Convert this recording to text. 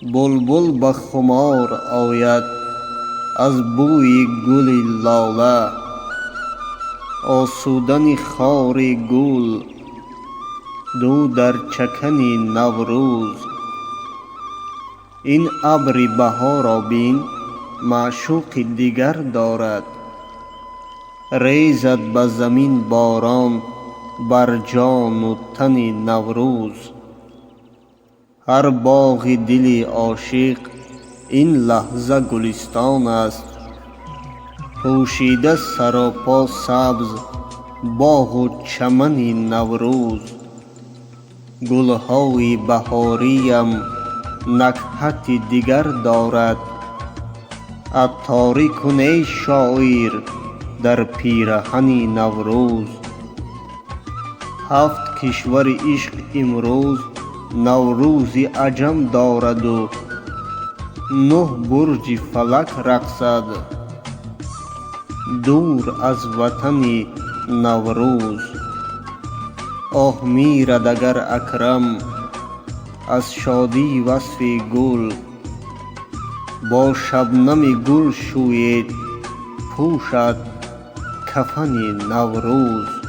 بلبل به خمار آید از بوی گل لاله، آسودن خار گل دو در چکن نوروز. این ابر بهار را بین معشوق دیگر دارد، ریزد به زمین باران بر جان و تن نوروز. هر باغ دل عاشق این لحظه گلستان است، پوشیده سراپا سبز باغ و چمن نوروز. گلهای بهاریم نکهت دیگر دارد، عطاری کن ای شاعر در پیرهن نوروز. هفت کشور عشق امروز نوروز عجم دارد و نه برج فلک رقصد دور از وطن نوروز. آه میرد اگر اکرم از شادی وصف گل، با شبنم گل شوید پوشد کفن نوروز.